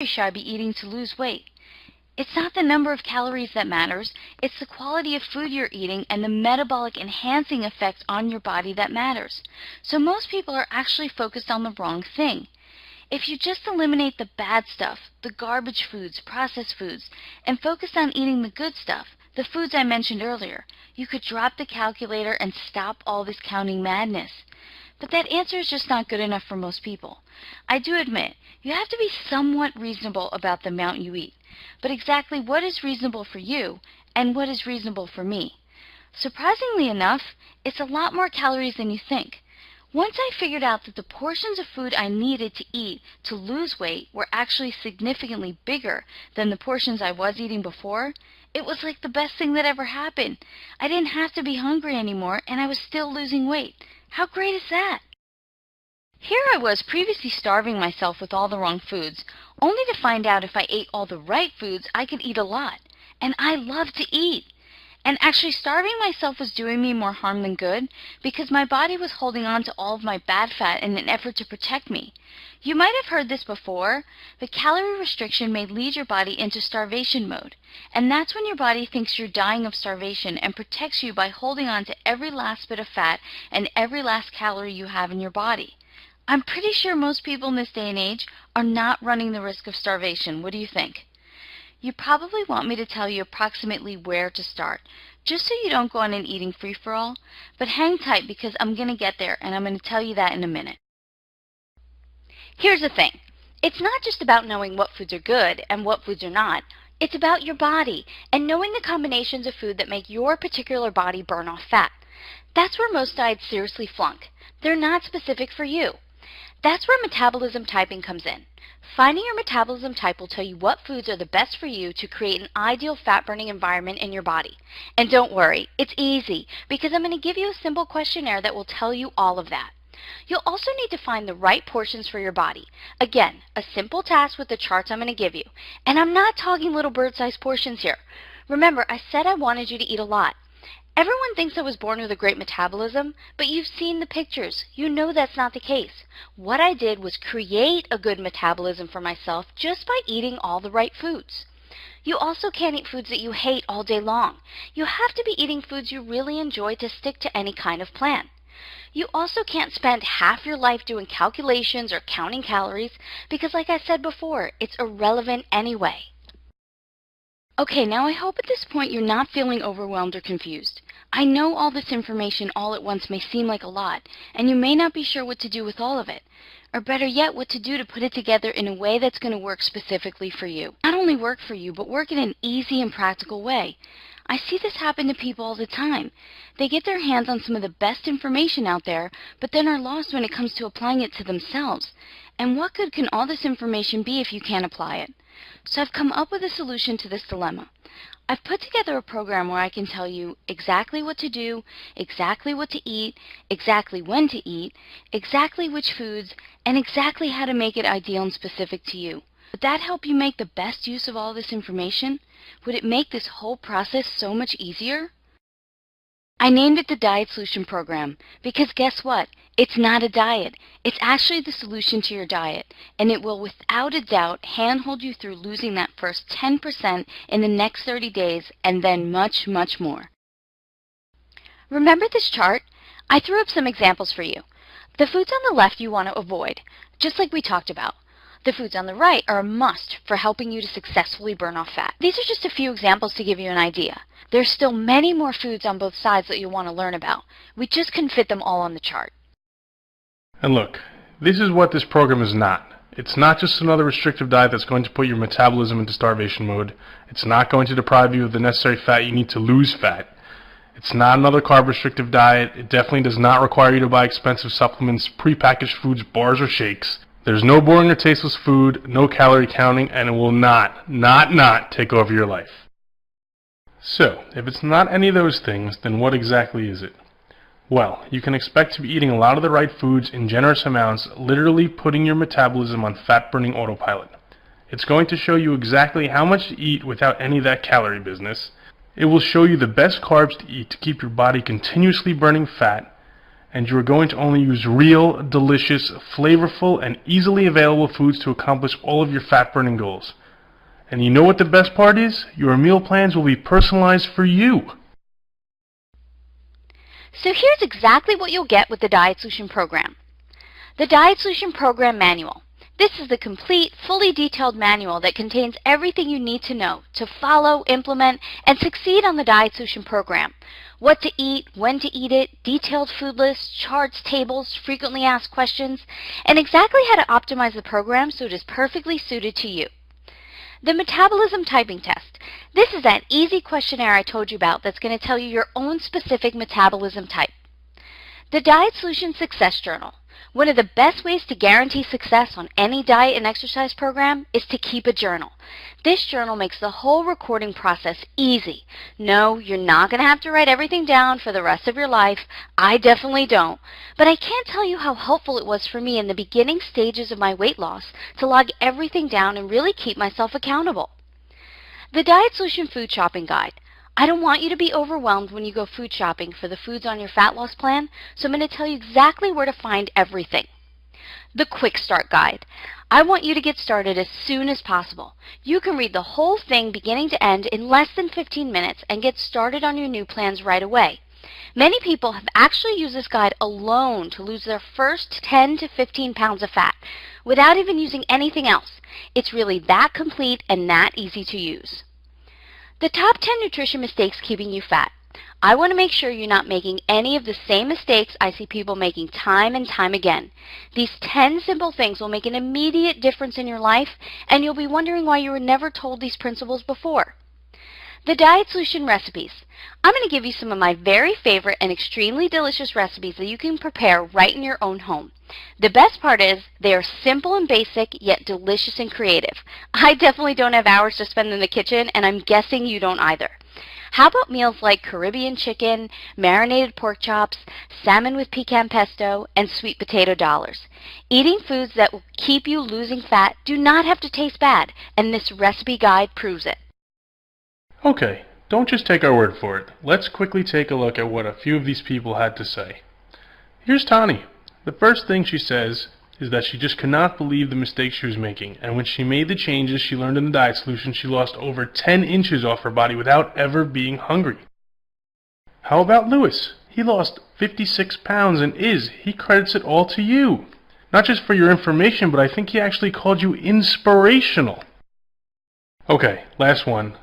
should I be eating to lose weight? It's not the number of calories that matters, it's the quality of food you're eating and the metabolic enhancing effect on your body that matters. So most people are actually focused on the wrong thing. If you just eliminate the bad stuff, the garbage foods, processed foods, and focus on eating the good stuff, the foods I mentioned earlier, you could drop the calculator and stop all this counting madness. But that answer is just not good enough for most people. I do admit, you have to be somewhat reasonable about the amount you eat. But exactly what is reasonable for you and what is reasonable for me? Surprisingly enough, it's a lot more calories than you think. Once I figured out that the portions of food I needed to eat to lose weight were actually significantly bigger than the portions I was eating before, it was like the best thing that ever happened. I didn't have to be hungry anymore, and I was still losing weight. How great is that? Here I was previously starving myself with all the wrong foods, only to find out if I ate all the right foods, I could eat a lot. And I love to eat. And actually starving myself was doing me more harm than good because my body was holding on to all of my bad fat in an effort to protect me. You might have heard this before, but calorie restriction may lead your body into starvation mode. And that's when your body thinks you're dying of starvation and protects you by holding on to every last bit of fat and every last calorie you have in your body. I'm pretty sure most people in this day and age are not running the risk of starvation. What do you think? You probably want me to tell you approximately where to start, just so you don't go on an eating free-for-all, but hang tight because I'm going to get there and I'm going to tell you that in a minute. Here's the thing. It's not just about knowing what foods are good and what foods are not. It's about your body and knowing the combinations of food that make your particular body burn off fat. That's where most diets seriously flunk. They're not specific for you. That's where metabolism typing comes in. Finding your metabolism type will tell you what foods are the best for you to create an ideal fat-burning environment in your body. And don't worry, it's easy because I'm going to give you a simple questionnaire that will tell you all of that. You'll also need to find the right portions for your body. Again, a simple task with the charts I'm going to give you. And I'm not talking little bird-sized portions here. Remember, I said I wanted you to eat a lot. Everyone thinks I was born with a great metabolism, but you've seen the pictures. You know that's not the case. What I did was create a good metabolism for myself just by eating all the right foods. You also can't eat foods that you hate all day long. You have to be eating foods you really enjoy to stick to any kind of plan. You also can't spend half your life doing calculations or counting calories because, like I said before, it's irrelevant anyway. Okay, now I hope at this point you're not feeling overwhelmed or confused. I know all this information all at once may seem like a lot, and you may not be sure what to do with all of it. Or better yet, what to do to put it together in a way that's going to work specifically for you. Not only work for you, but work in an easy and practical way. I see this happen to people all the time. They get their hands on some of the best information out there, but then are lost when it comes to applying it to themselves. And what good can all this information be if you can't apply it? So I've come up with a solution to this dilemma. I've put together a program where I can tell you exactly what to do, exactly what to eat, exactly when to eat, exactly which foods, and exactly how to make it ideal and specific to you. Would that help you make the best use of all this information? Would it make this whole process so much easier? I named it the Diet Solution Program because guess what? It's not a diet. It's actually the solution to your diet, and it will without a doubt handhold you through losing that first 10% in the next 30 days and then much, much more. Remember this chart? I threw up some examples for you. The foods on the left you want to avoid, just like we talked about. The foods on the right are a must for helping you to successfully burn off fat. These are just a few examples to give you an idea. There's still many more foods on both sides that you'll want to learn about. We just couldn't fit them all on the chart. And look, this is what this program is not. It's not just another restrictive diet that's going to put your metabolism into starvation mode. It's not going to deprive you of the necessary fat you need to lose fat. It's not another carb restrictive diet. It definitely does not require you to buy expensive supplements, prepackaged foods, bars, or shakes. There's no boring or tasteless food, no calorie counting, and it will not take over your life. So, if it's not any of those things, then what exactly is it? Well, you can expect to be eating a lot of the right foods in generous amounts, literally putting your metabolism on fat-burning autopilot. It's going to show you exactly how much to eat without any of that calorie business. It will show you the best carbs to eat to keep your body continuously burning fat, and you are going to only use real, delicious, flavorful, and easily available foods to accomplish all of your fat-burning goals. And you know what the best part is? Your meal plans will be personalized for you. So here's exactly what you'll get with the Diet Solution program. The Diet Solution Program Manual. This is the complete, fully detailed manual that contains everything you need to know to follow, implement, and succeed on the Diet Solution program. What to eat, when to eat it, detailed food lists, charts, tables, frequently asked questions, and exactly how to optimize the program so it is perfectly suited to you. The Metabolism Typing Test. This is that easy questionnaire I told you about that's going to tell you your own specific metabolism type. The Diet Solution Success Journal. One of the best ways to guarantee success on any diet and exercise program is to keep a journal. This journal makes the whole recording process easy. No, you're not going to have to write everything down for the rest of your life. I definitely don't. But I can't tell you how helpful it was for me in the beginning stages of my weight loss to log everything down and really keep myself accountable. The Diet Solution Food Shopping Guide. I don't want you to be overwhelmed when you go food shopping for the foods on your fat loss plan, so I'm going to tell you exactly where to find everything. The Quick Start Guide. I want you to get started as soon as possible. You can read the whole thing beginning to end in less than 15 minutes and get started on your new plans right away. Many people have actually used this guide alone to lose their first 10 to 15 pounds of fat without even using anything else. It's really that complete and that easy to use. The top 10 nutrition mistakes keeping you fat. I want to make sure you're not making any of the same mistakes I see people making time and time again. These 10 simple things will make an immediate difference in your life, and you'll be wondering why you were never told these principles before. The Diet Solution Recipes. I'm going to give you some of my very favorite and extremely delicious recipes that you can prepare right in your own home. The best part is they are simple and basic, yet delicious and creative. I definitely don't have hours to spend in the kitchen, and I'm guessing you don't either. How about meals like Caribbean chicken, marinated pork chops, salmon with pecan pesto, and sweet potato dollars? Eating foods that will keep you losing fat do not have to taste bad, and this recipe guide proves it. Okay, don't just take our word for it. Let's quickly take a look at what a few of these people had to say. Here's Tani. The first thing she says is that she just could not believe the mistakes she was making, and when she made the changes she learned in the Diet Solution, she lost over 10 inches off her body without ever being hungry. How about Lewis? He lost 56 pounds and he credits it all to you. Not just for your information, but I think he actually called you inspirational. Okay, last one.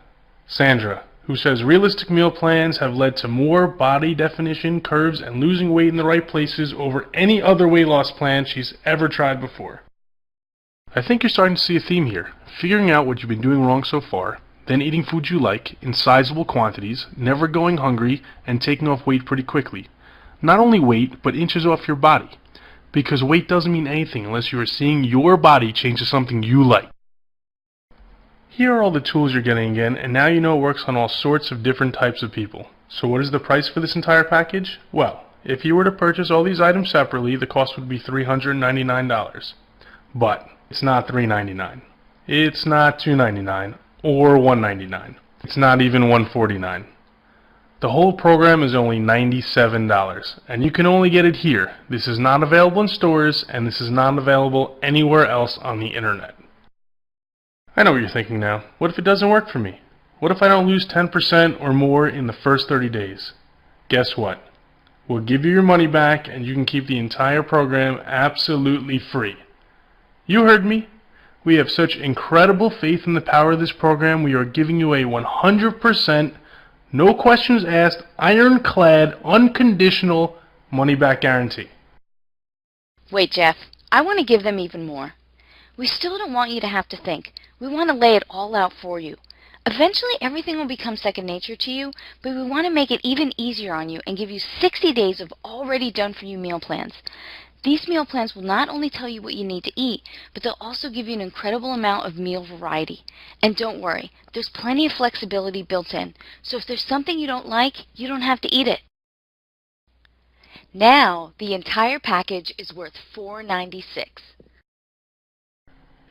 Sandra, who says realistic meal plans have led to more body definition, curves, and losing weight in the right places over any other weight loss plan she's ever tried before. I think you're starting to see a theme here. Figuring out what you've been doing wrong so far, then eating foods you like in sizable quantities, never going hungry, and taking off weight pretty quickly. Not only weight, but inches off your body. Because weight doesn't mean anything unless you are seeing your body change to something you like. Here are all the tools you're getting again, and now you know it works on all sorts of different types of people. So what is the price for this entire package? Well, if you were to purchase all these items separately, the cost would be $399. But it's not $399. It's not $299 or $199. It's not even $149. The whole program is only $97, and you can only get it here. This is not available in stores, and this is not available anywhere else on the internet. I know what you're thinking now. What if it doesn't work for me? What if I don't lose 10% or more in the first 30 days? Guess what? We'll give you your money back and you can keep the entire program absolutely free. You heard me. We have such incredible faith in the power of this program, we are giving you a 100%, no questions asked, ironclad, unconditional money-back guarantee. Wait, Jeff, I want to give them even more. We still don't want you to have to think. We want to lay it all out for you. Eventually, everything will become second nature to you, but we want to make it even easier on you and give you 60 days of already done-for-you meal plans. These meal plans will not only tell you what you need to eat, but they'll also give you an incredible amount of meal variety. And don't worry, there's plenty of flexibility built in, so if there's something you don't like, you don't have to eat it. Now, the entire package is worth $496.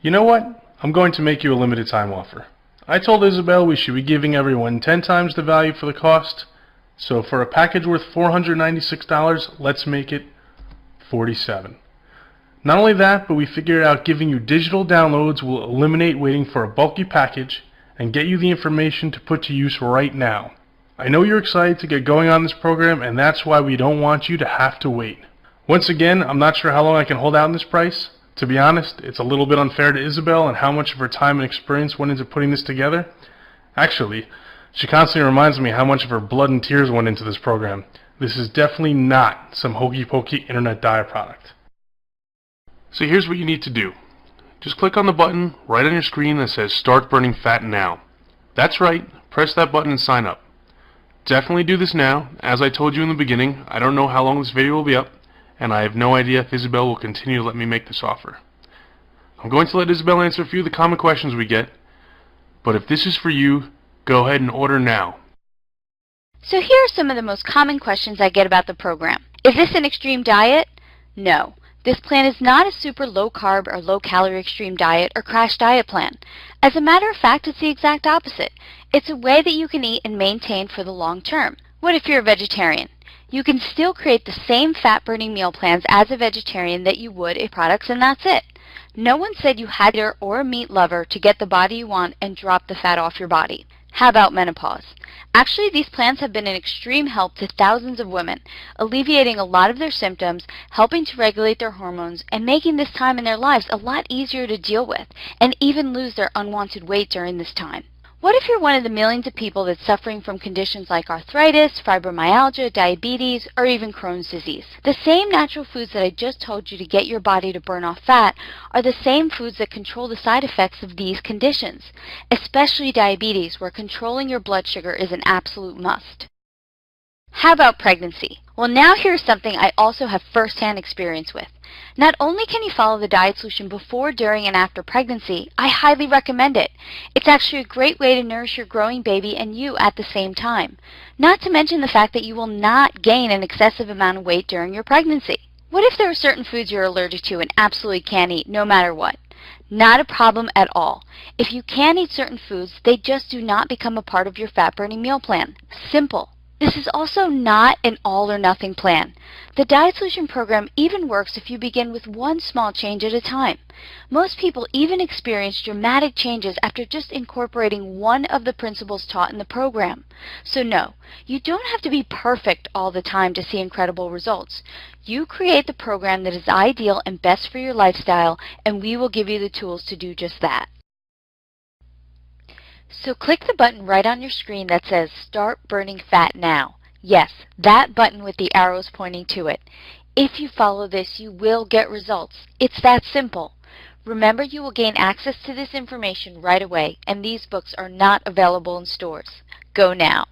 You know what? I'm going to make you a limited time offer. I told Isabel we should be giving everyone 10 times the value for the cost. So for a package worth $496, let's make it $47. Not only that, but we figured out giving you digital downloads will eliminate waiting for a bulky package and get you the information to put to use right now. I know you're excited to get going on this program, and that's why we don't want you to have to wait. Once again, I'm not sure how long I can hold out on this price. To be honest, it's a little bit unfair to Isabel and how much of her time and experience went into putting this together. Actually, she constantly reminds me how much of her blood and tears went into this program. This is definitely not some hokey-pokey internet diet product. So here's what you need to do. Just click on the button right on your screen that says Start Burning Fat Now. That's right, press that button and sign up. Definitely do this now. As I told you in the beginning, I don't know how long this video will be up, and I have no idea if Isabel will continue to let me make this offer. I'm going to let Isabel answer a few of the common questions we get, but if this is for you, go ahead and order now. So here are some of the most common questions I get about the program. Is this an extreme diet? No. This plan is not a super low-carb or low-calorie extreme diet or crash diet plan. As a matter of fact, it's the exact opposite. It's a way that you can eat and maintain for the long term. What if you're a vegetarian? You can still create the same fat-burning meal plans as a vegetarian that you would a products, and that's it. No one said you had to or a meat lover to get the body you want and drop the fat off your body. How about menopause? Actually, these plans have been an extreme help to thousands of women, alleviating a lot of their symptoms, helping to regulate their hormones, and making this time in their lives a lot easier to deal with, and even lose their unwanted weight during this time. What if you're one of the millions of people that's suffering from conditions like arthritis, fibromyalgia, diabetes, or even Crohn's disease? The same natural foods that I just told you to get your body to burn off fat are the same foods that control the side effects of these conditions, especially diabetes, where controlling your blood sugar is an absolute must. How about pregnancy? Well, now here's something I also have first-hand experience with. Not only can you follow the diet solution before, during, and after pregnancy, I highly recommend it. It's actually a great way to nourish your growing baby and you at the same time. Not to mention the fact that you will not gain an excessive amount of weight during your pregnancy. What if there are certain foods you're allergic to and absolutely can't eat no matter what? Not a problem at all. If you can eat certain foods, they just do not become a part of your fat-burning meal plan. Simple. This is also not an all-or-nothing plan. The Diet Solution program even works if you begin with one small change at a time. Most people even experience dramatic changes after just incorporating one of the principles taught in the program. So no, you don't have to be perfect all the time to see incredible results. You create the program that is ideal and best for your lifestyle, and we will give you the tools to do just that. So click the button right on your screen that says Start Burning Fat Now. Yes, that button with the arrows pointing to it. If you follow this, you will get results. It's that simple. Remember, you will gain access to this information right away, and these books are not available in stores. Go now.